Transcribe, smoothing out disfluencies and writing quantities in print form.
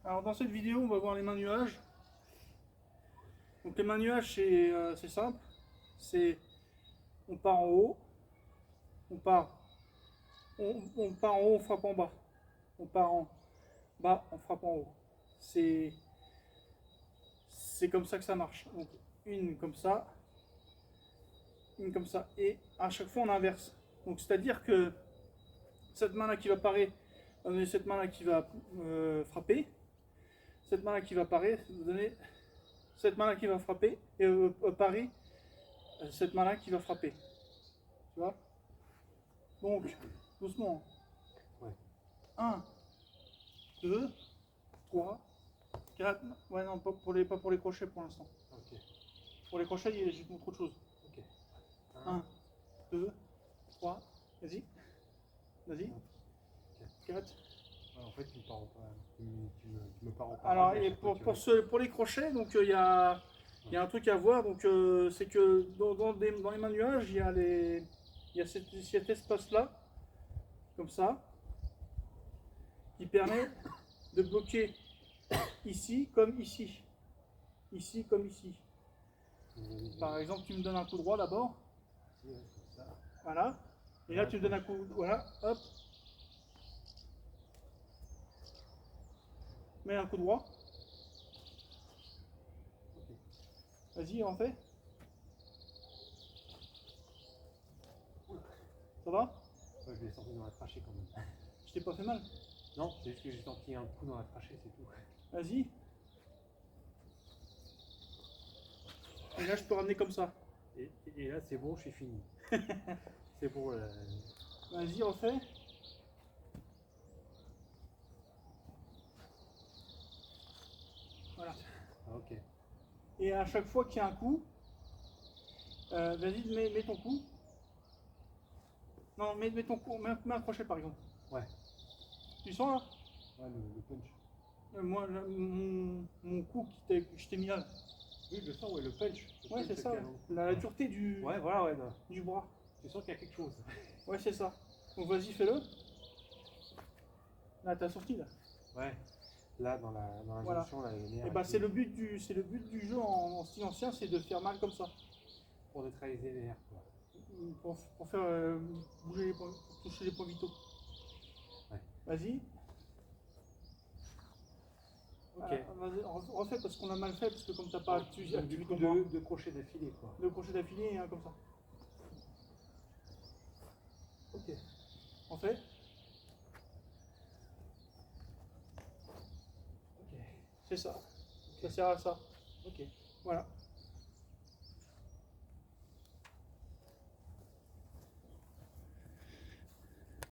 Alors dans cette vidéo, on va voir les mains nuages. Donc les mains nuages, c'est simple. C'est on part en haut, on part en haut, on frappe en bas. On part en bas, on frappe en haut. C'est comme ça que ça marche. Donc une comme ça, et à chaque fois on inverse. Donc c'est-à-dire que cette main là qui va parer va donner cette main là qui va frapper, cette main là qui va parer va donner cette main là qui va frapper et parer cette main là qui va frapper. Tu vois? Donc doucement. Ouais. 1, 2, 3, 4. Ouais, non, pas pour les crochets pour l'instant. Ok. Pour les crochets, je te montre autre chose. Ok. 1, 2, 3, vas-y. Vas-y. 4. Ouais, en fait, tu me pars en Alors, parallèle. et pour les crochets, donc il y a un truc à voir. Donc, c'est que dans les mains nuages, il y a cet espace-là, comme ça, qui permet de bloquer ici comme ici. Ici comme ici. Par exemple, tu me donnes un coup droit d'abord. Voilà. Et là, tu me donnes un coup. Voilà, hop. Mets un coup droit. Vas-y, en fait. Ça va? Ouais, je l'ai senti dans la trachée quand même. Je t'ai pas fait mal? Non, c'est juste que j'ai senti un coup dans la trachée, c'est tout. Vas-y. Et là, je peux ramener comme ça. Et là, c'est bon, je suis fini. C'est bon. Vas-y, refais. Voilà. Ah, ok. Et à chaque fois qu'il y a un coup, vas-y, mets ton coup. Non, mets ton coup, mets un crochet par exemple. Ouais. Tu sens là? Ouais, le punch. Moi, là, mon coup que je t'ai mis là. Oui, je sens, ouais, le punch. Ouais, c'est ça. La dureté Ouais, voilà, ouais. Du bras. Tu sens qu'il y a quelque chose. Ouais, c'est ça. Donc vas-y, fais-le. Là, t'as sorti là. Ouais. Là, dans la Voilà. jonction, là, les nerfs. Et bah, c'est le but du jeu en style ancien, c'est de faire mal comme ça. Pour neutraliser les nerfs, quoi. Pour faire bouger les points, pour toucher les points vitaux. Ouais. Vas-y. Ok. Vas-y, refais parce qu'on a mal fait, parce que comme t'as pas activé ton bras. Deux crochets d'affilée, quoi. 2 crochets d'affilée et un comme ça. Ok. Refais. Ok. C'est ça. Ça sert à ça. Ok. Voilà.